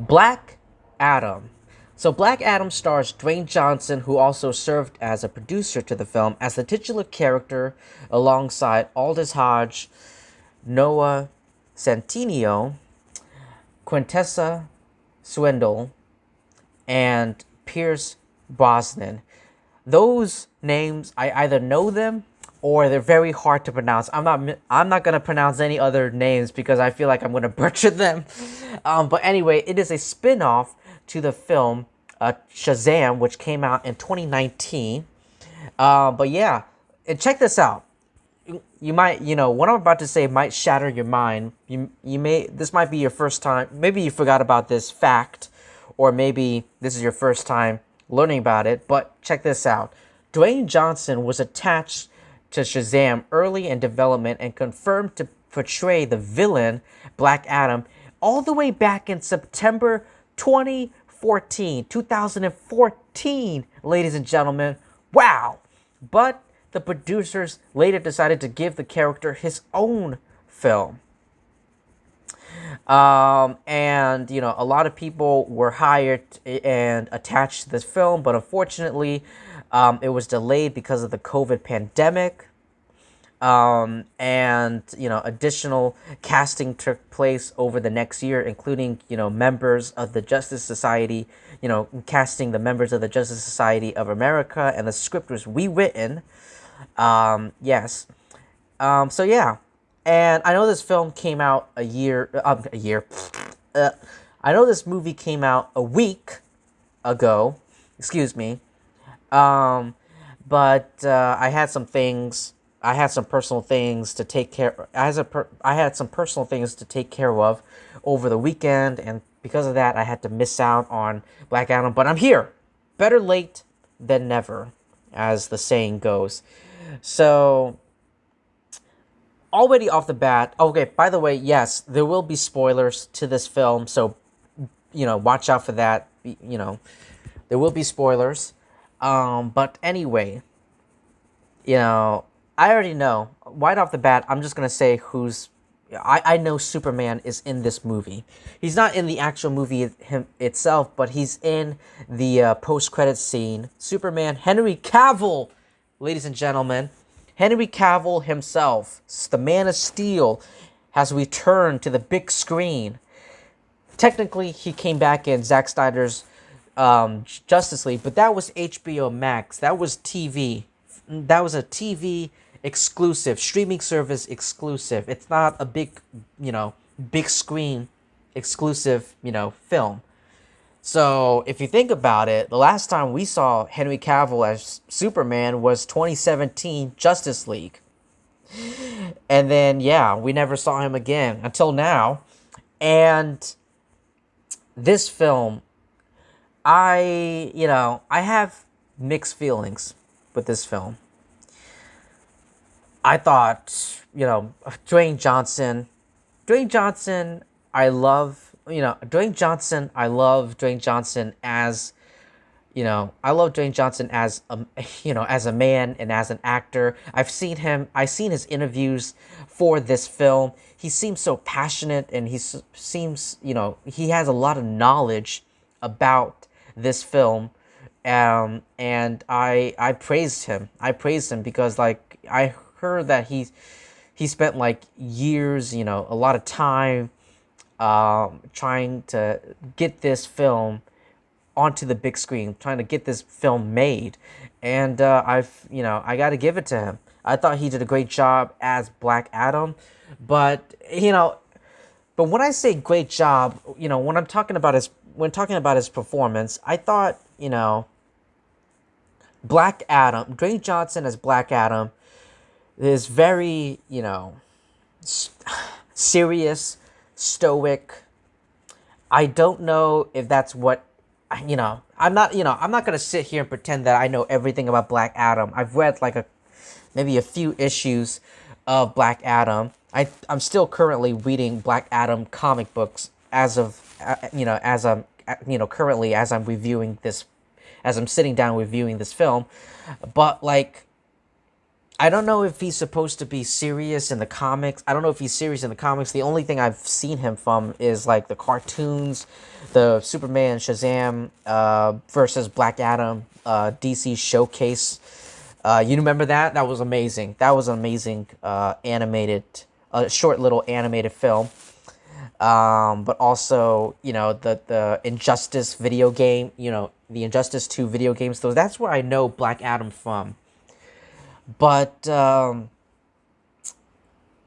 Black Adam. So Black Adam stars Dwayne Johnson, who also served as a producer to the film, as the titular character alongside Aldous Hodge, Noah Centineo, Quintessa Swindle, and Pierce Brosnan. Those names, I either know them or they're very hard to pronounce. I'm not gonna pronounce any other names because I feel like I'm gonna butcher them. But anyway, it is a spin-off to the film Shazam, which came out in 2019. But yeah, and check this out. You might, what I'm about to say might shatter your mind. This might be your first time. Maybe you forgot about this fact, or maybe this is your first time learning about it. But check this out. Dwayne Johnson was attached to Shazam early in development and confirmed to portray the villain Black Adam all the way back in September 2014, ladies and gentlemen. Wow. But the producers later decided to give the character his own film. And, a lot of people were hired and attached to this film, but unfortunately, it was delayed because of the COVID pandemic. And, additional casting took place over the next year, including, members of the Justice Society, casting the members of the Justice Society of America, and the script was rewritten. Yes. So yeah. And I know this film came out a year. I know this movie came out a week ago. Excuse me. But I had some things. I had some personal things to take care. I had some personal things to take care of over the weekend, and because of that, I had to miss out on Black Adam. But I'm here. Better late than never, as the saying goes. So, already off the bat, okay, by the way, yes, there will be spoilers to this film, so, watch out for that. There will be spoilers. But anyway, I already know. Right off the bat, I'm just going to say who's... I know Superman is in this movie. He's not in the actual movie itself, but he's in the post-credits scene. Superman, Henry Cavill, ladies and gentlemen. Henry Cavill himself, the Man of Steel, has returned to the big screen. Technically, he came back in Zack Snyder's Justice League, but that was HBO Max. That was TV. That was a TV exclusive, streaming service exclusive. It's not a big screen exclusive, film. So, if you think about it, the last time we saw Henry Cavill as Superman was 2017 Justice League. And then, yeah, we never saw him again until now. And this film, I have mixed feelings with this film. I thought, Dwayne Johnson, I love Dwayne Johnson as, I love Dwayne Johnson as as a man and as an actor. I've seen his interviews for this film. He seems so passionate, and he seems, he has a lot of knowledge about this film. And I praised him. Because, like, I heard that he spent like years, a lot of time trying to get this film onto the big screen, trying to get this film made. And I got to give it to him. I thought he did a great job as Black Adam, but when I say great job, when talking about his performance, I thought, Black Adam, Dwayne Johnson as Black Adam is very, serious, stoic. I don't know if that's what, I'm not going to sit here and pretend that I know everything about Black Adam. I've read maybe a few issues of Black Adam. I'm still currently reading Black Adam comic books currently as I'm reviewing this, as I'm sitting down reviewing this film. But I don't know if he's supposed to be serious in the comics. I don't know if he's serious in the comics. The only thing I've seen him from is like the cartoons, the Superman, Shazam, versus Black Adam, DC Showcase. You remember that? That was amazing. That was an amazing animated, short little animated film. But also, the Injustice video game, the Injustice 2 video games. So that's where I know Black Adam from. But and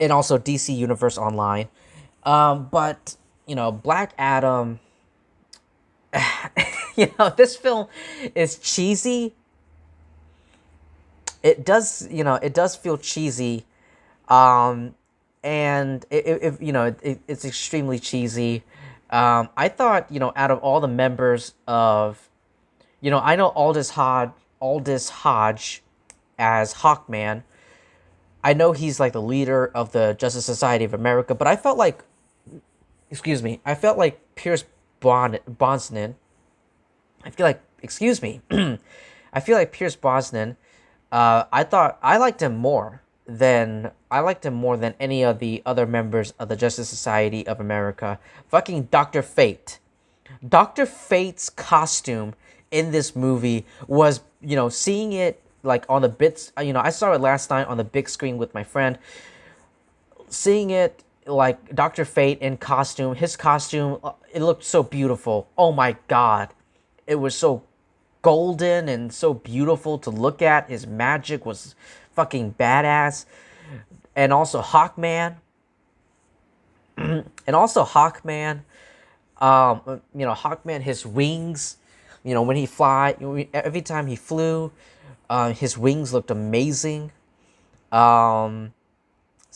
also DC Universe Online. But Black Adam. This film is cheesy. It does feel cheesy, and it's extremely cheesy. I thought, out of all the members of, I know Aldous Hodge as Hawkman. I know he's like the leader of the Justice Society of America, but I felt like, Pierce Brosnan. I feel like, I feel like Pierce Brosnan. I liked him more than any of the other members of the Justice Society of America. Fucking Dr. Fate. Dr. Fate's costume in this movie was, seeing it like on the bits, I saw it last night on the big screen with my friend. Seeing it like Dr. Fate in costume, his costume, it looked so beautiful. Oh my god. It was so golden and so beautiful to look at. His magic was fucking badass. And also Hawkman. Hawkman, his wings, when he every time he flew, his wings looked amazing. So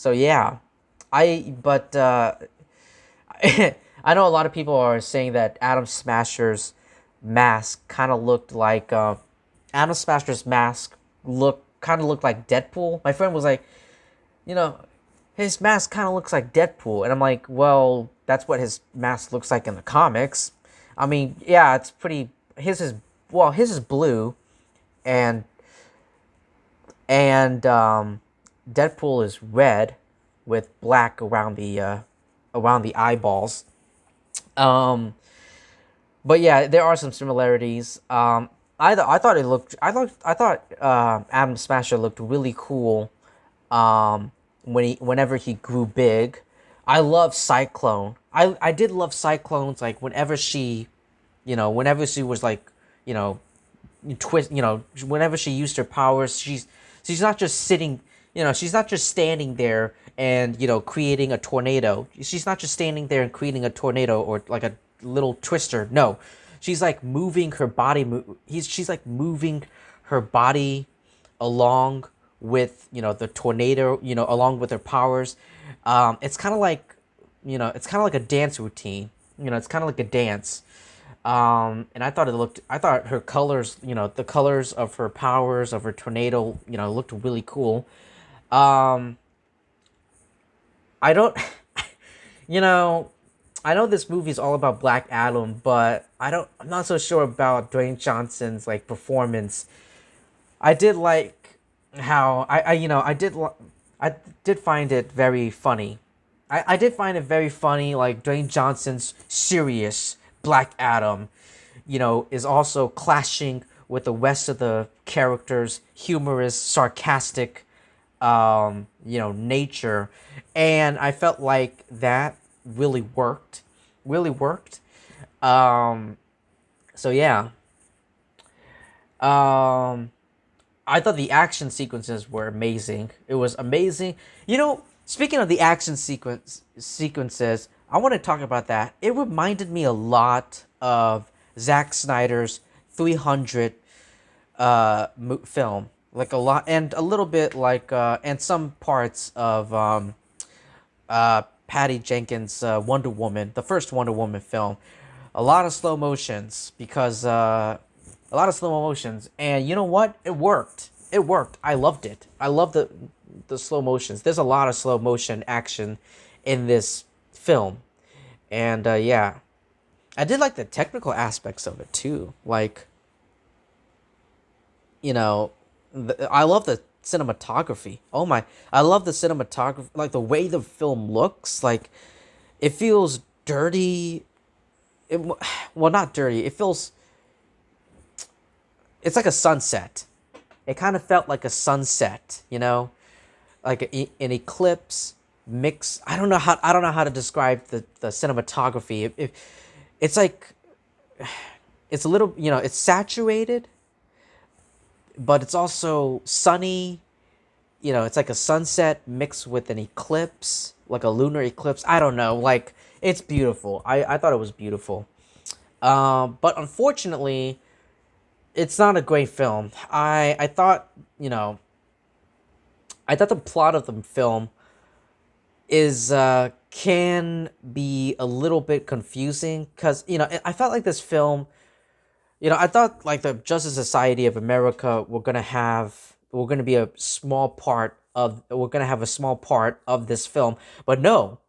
yeah, I know a lot of people are saying that Adam Smasher's mask kind of looked like Adam Smasher's mask kind of looked like Deadpool. My friend was like, his mask kind of looks like Deadpool, and I'm like, well, that's what his mask looks like in the comics. I mean, yeah, it's pretty. His is blue, and Deadpool is red with black around the eyeballs. But yeah, there are some similarities. I thought Adam Smasher looked really cool. Whenever he grew big, I love Cyclone. I did love Cyclone's, like whenever she was like, twist, whenever she used her powers, she's not just sitting, she's not just standing there and creating a tornado. She's not just standing there and creating a tornado or like a little twister. No, she's like moving her body. She's like moving her body along with the tornado. Along with her powers. It's kind of like a dance routine. It's kind of like a dance. And I thought her colors, the colors of her powers, of her tornado, looked really cool. I don't, I know this movie is all about Black Adam, but I'm not so sure about Dwayne Johnson's like performance. I did like how I did find it very funny. I did find it very funny, like Dwayne Johnson's serious Black Adam, is also clashing with the rest of the characters' humorous, sarcastic, nature, and I felt like that really worked. So yeah. I thought the action sequences were amazing. It was amazing. Speaking of the action sequences, I want to talk about that. It reminded me a lot of Zack Snyder's 300 film. Like a lot, and a little bit like, and some parts of Patty Jenkins' Wonder Woman, the first Wonder Woman film. A lot of slow motions, because a lot of slow motions, and you know what? It worked. I loved it. I love the slow motions. There's a lot of slow motion action in this film, and yeah, I did like the technical aspects of it too. Like, I love cinematography. Oh my, I love the cinematography, like the way the film looks. Like it feels dirty. Well, not dirty. It feels. It's like a sunset. It kind of felt like a sunset, like an eclipse mix. I don't know how to describe the cinematography. It's like it's a little, it's saturated, but it's also sunny. It's like a sunset mixed with an eclipse, like a lunar eclipse. I don't know. Like it's beautiful. I thought it was beautiful. But unfortunately, it's not a great film. I thought, I thought the plot of the film is can be a little bit confusing because I felt like this film, I thought like the Justice Society of America we're gonna be a small part of we're gonna have a small part of this film, but no.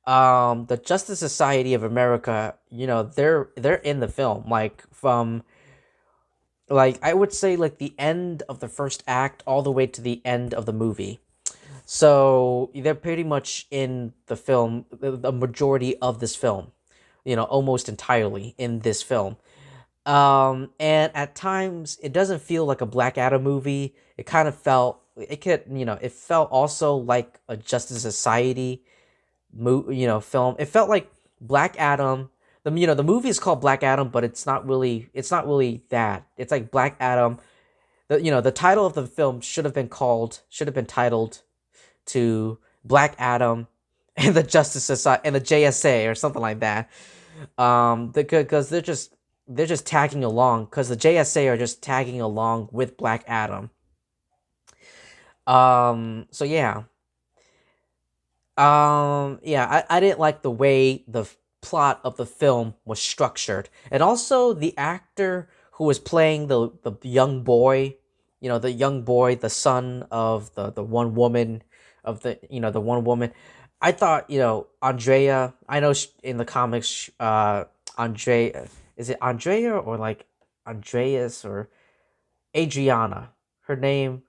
The Justice Society of America, they're in the film, like from, like, I would say like the end of the first act all the way to the end of the movie. So they're pretty much in the film, the majority of this film, almost entirely in this film. And at times it doesn't feel like a Black Adam movie. It kind of felt, it could, it felt also like a Justice Society film. It felt like Black Adam. The movie is called Black Adam, but it's not really that. It's like Black Adam. The title of the film should have been titled to Black Adam and the Justice Society and the JSA or something like that. Because they're just tagging along, because the JSA are just tagging along with Black Adam. So yeah. Yeah, I didn't like the way the plot of the film was structured. And also the actor who was playing the young boy, the young boy, the son of the one woman, the one woman. I thought, Andrea, I know in the comics, Andrea, is it Andrea or like Andreas or Adriana? Her name,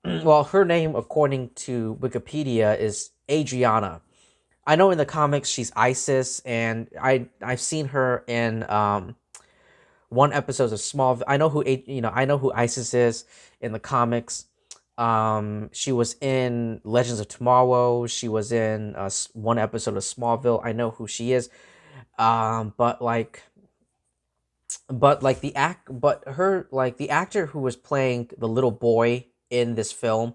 well, her name according to Wikipedia is Adriana. I know in the comics she's Isis, and I've seen her in one episode of Small. I know who Isis is in the comics. She was in Legends of Tomorrow. She was in one episode of Smallville. I know who she is. But the actor who was playing the little boy in this film,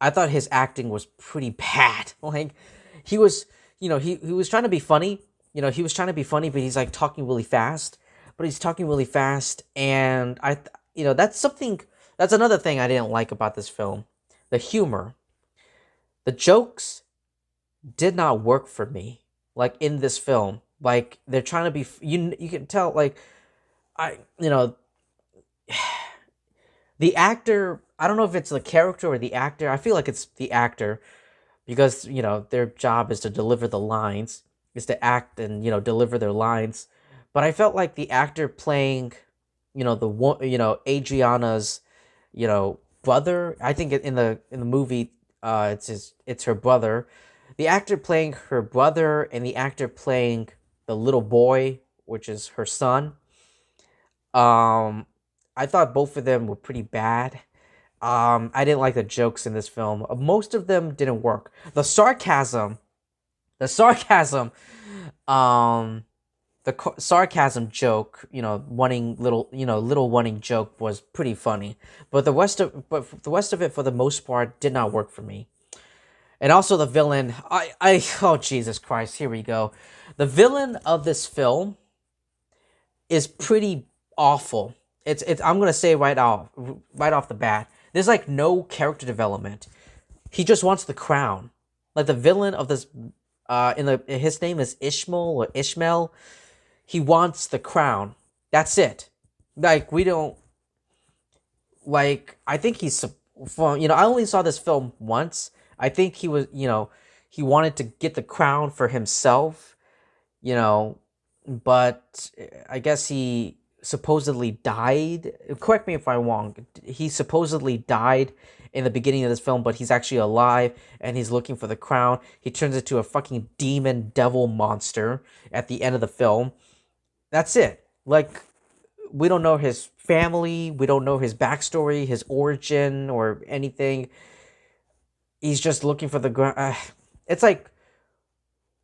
I thought his acting was pretty bad. Like he was, he was trying to be funny. He was trying to be funny, but he's like talking really fast. But he's talking really fast, and that's another thing I didn't like about this film. The humor, the jokes did not work for me. Like in this film, like they're trying to be, you can tell, like I you know the actor, I don't know if it's the character or the actor. I feel like it's the actor, because their job is to deliver the lines, is to act and deliver their lines. But I felt like the actor playing, the one, Adriana's, brother. I think in the movie, it's her brother. The actor playing her brother and the actor playing the little boy, which is her son. I thought both of them were pretty bad. I didn't like the jokes in this film. Most of them didn't work. The sarcasm, um, sarcasm joke, little wanting joke was pretty funny. But the rest of it, for the most part, did not work for me. And also the villain, oh Jesus Christ, here we go. The villain of this film is pretty awful. I'm gonna say right off the bat, there's like no character development. He just wants the crown. Like the villain of this, his name is Ishmael or Ishmael. He wants the crown. That's it. Like we don't. Like I think he's from. I only saw this film once. I think he was. He wanted to get the crown for himself. But I guess he supposedly died. Correct me if I'm wrong. He supposedly died in the beginning of this film, but he's actually alive and he's looking for the crown. He turns into a fucking demon devil monster at the end of the film. That's it. Like, we don't know his family, we don't know his backstory, his origin, or anything. He's just looking for the ground. It's like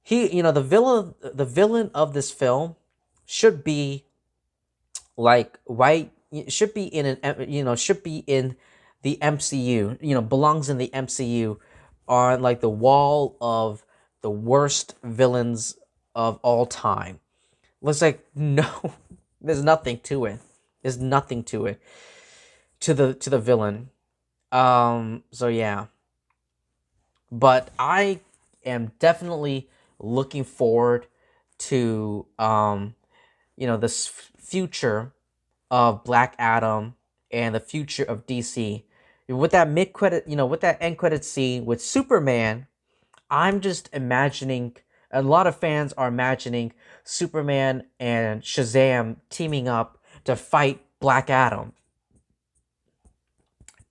the villain of this film should be like right should be in should be in the MCU, belongs in the MCU, on like the wall of the worst villains of all time. Looks like, no, there's nothing to it. There's nothing to it, to the villain. So yeah, but I am definitely looking forward to this future of Black Adam and the future of DC. With that mid credit, with that end credit scene with Superman, I'm just imagining, a lot of fans are imagining Superman and Shazam teaming up to fight Black Adam.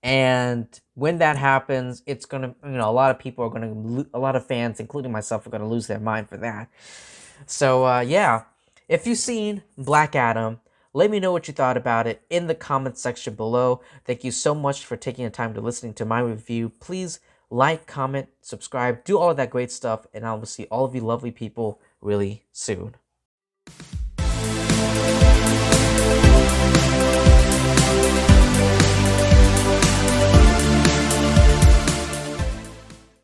And when that happens, it's gonna, a lot of people are gonna, a lot of fans, including myself, are gonna lose their mind for that. So yeah, if you've seen Black Adam, let me know what you thought about it in the comments section below. Thank you so much for taking the time to listening to my review. Please like, comment, subscribe, do all of that great stuff, and I will see all of you lovely people really soon.